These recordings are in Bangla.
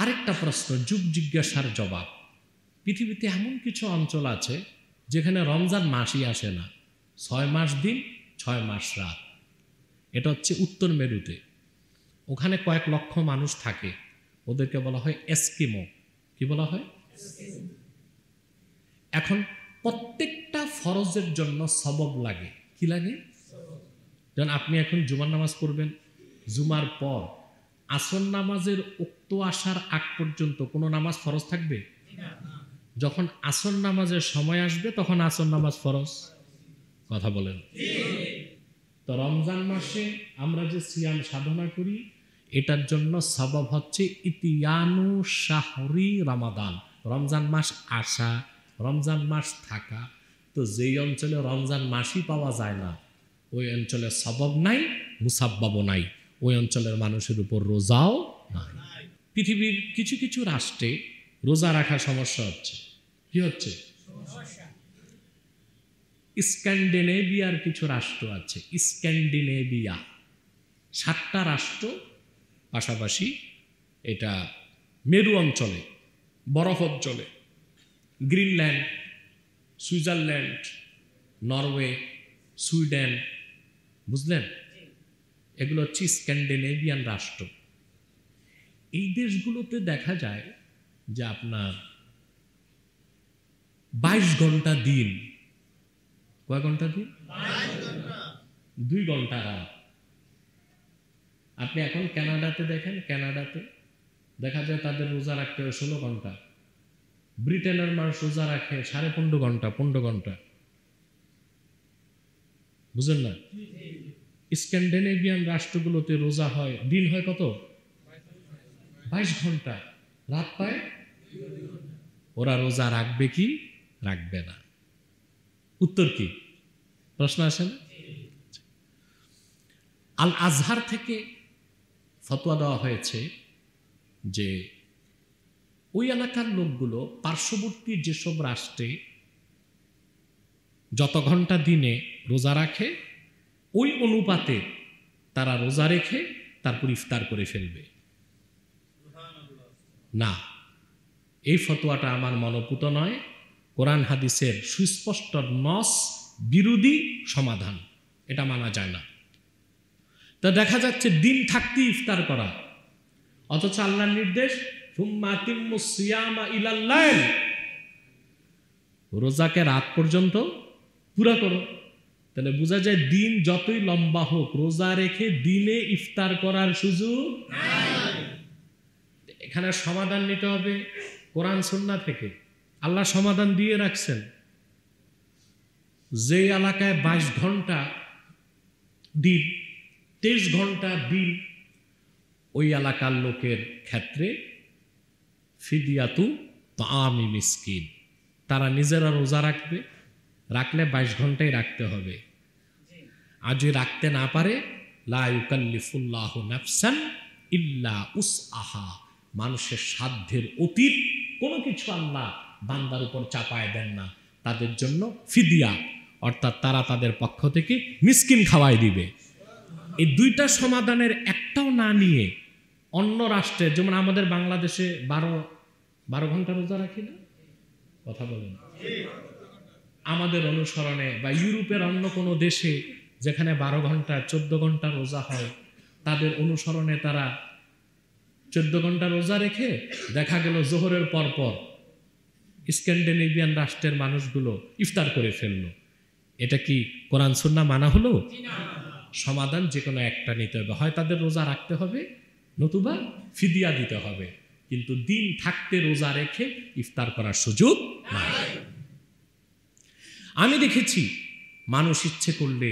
আরেকটা প্রশ্ন, যুগ জিজ্ঞাসার জবাব। পৃথিবীতে এমন কিছু অঞ্চল আছে যেখানে রমজান মাসই আসে না, 6 মাস দিন 6 মাস রাত। এটা হচ্ছে উত্তর মেরুতে। ওখানে কয়েক লক্ষ মানুষ থাকে, ওদেরকে বলা হয় এস্কিমো। কি বলা হয়? এখন প্রত্যেকটা ফরজের জন্য সবব লাগে। কি লাগে? যেমন আপনি এখন জুমার নামাজ পড়বেন, জুমার পর আসর নামাজের উক্ত আসার আগ পর্যন্ত কোনো নামাজ ফরজ থাকবে? যখন আসর নামাজের সময় আসবে তখন আসর নামাজ ফরজ। কথা বলেন। তো রমজান মাসে আমরা যে সিয়াম সাধনা করি, এটার জন্য সবব হচ্ছে ইতিয়ানু শাহরি রমাদান, রমজান মাস আসা, রমজান মাস থাকা। তো যেই অঞ্চলে রমজান মাসই পাওয়া যায় না, ওই অঞ্চলে সবব নাই, মুসাব্বাবও নাই, ওই অঞ্চলের মানুষের উপর রোজাও নাই। পৃথিবীর কিছু কিছু রাষ্ট্রে রোজা রাখা সমস্যা হচ্ছে। কি হচ্ছে? স্ক্যান্ডিনেভিয়ার কিছু রাষ্ট্র আছে, স্ক্যান্ডিনেভিয়া 7টা রাষ্ট্র পাশাপাশি, এটা মেরু অঞ্চলে, বরফ অঞ্চলে, গ্রিনল্যান্ড, সুইজারল্যান্ড, নরওয়ে, সুইডেন, বুঝলেন? এগুলো হচ্ছে স্ক্যান্ডিনেভিয়ান রাষ্ট্র। এই দেশগুলোতে দেখা যায় যে আপনার 22 ঘন্টা দিন। কয় ঘন্টা দিন? 2 ঘন্টা রাত। আপনি এখন কানাডাতে দেখেন, কানাডাতে দেখা যায় তাদের রোজা রাখতে হয় 16 ঘন্টা। ব্রিটেনের মানুষ রোজা রাখে 15.5 ঘন্টা, 15 ঘন্টা। বুঝলেন না? স্ক্যান্ডিনেভিয়ান রাষ্ট্রগুলোতে রোজা হয়, দিন হয় কত? 22 ঘন্টা, রাত পায়। ওরা রোজা রাখবে কি রাখবে না? উত্তর কি? প্রশ্ন আসে না? আল আজহার থেকে ফতোয়া দেওয়া হয়েছে যে ওই এলাকার লোকগুলো পার্শ্ববর্তী যেসব রাষ্ট্রে যত ঘন্টা দিনে রোজা রাখে, ওই অনুপাতে তারা রোজা রেখে তারপর ইফতার করে ফেলবে। না, এই ফতোয়াটা আমার মনোপুত নয়, কোরআন হাদিসের সুস্পষ্ট নস বিরোধী সমাধান, এটা মানা যায় না। তা দেখা যাচ্ছে দিন থাকতে ইফতার করা, অথচ আল্লাহর নির্দেশ সুম্মা আতিম্মুস সিয়ামা ইলাল লাইল, রোজাকে রাত পর্যন্ত পুরা করো। তাহলে বোঝা যায় দিন যতই লম্বা হোক, রোজা রেখে দিনে ইফতার করার সুযোগ নাই। এখানে সমাধান নিতে হবে কোরআন সুন্নাহ থেকে। আল্লাহ সমাধান দিয়ে রাখছেন, যে এলাকায় 22 ঘন্টা দিন, 23 ঘন্টা দিন, ওই এলাকার লোকের ক্ষেত্রে ফিদিয়াতু তাআমি মিসকিন, তারা নিজেরা রোজা রাখবে, রাখলে 22 ঘন্টাই রাখতে হবে। আর যদি রাখতে না পারে, লা ইউকাল্লিফুল্লাহু নাফসান ইল্লা উসআহা, মানুষের সাধ্যের অতীত কোনো কিছু আল্লাহ বান্দার উপর চাপায় দেন না, তাদের জন্য ফিদিয়া, অর্থাৎ তারা তাদের পক্ষ থেকে মিসকিন খাওয়াই দিবে। এই দুইটা সমাধানের একটাও না নিয়ে অন্য রাষ্ট্রে, যেমন আমাদের বাংলাদেশে 12 ঘন্টা রোজা রাখি না? কথা বলেন। আমাদের অনুসরণে বা ইউরোপের অন্য কোনো দেশে যেখানে 12 ঘন্টা 14 ঘন্টা রোজা হয়, তাদের অনুসরণে তারা 14 ঘন্টা রোজা রেখে দেখা গেল জোহরের পরপর স্ক্যান্ডিনেভিয়ান রাষ্ট্রের মানুষগুলো ইফতার করে ফেললো। এটা কি কোরআন সুন্নাহ মানা হলো? সমাধান যে কোনো একটা নিতে হবে, হয় তাদের রোজা রাখতে হবে, নতুবা ফিদিয়া দিতে হবে, কিন্তু দিন থাকতে রোজা রেখে ইফতার করার সুযোগ নাই। আমি দেখেছি মানুষ ইচ্ছে করলে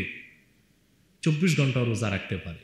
24 ঘন্টা রোজা রাখতে পারে।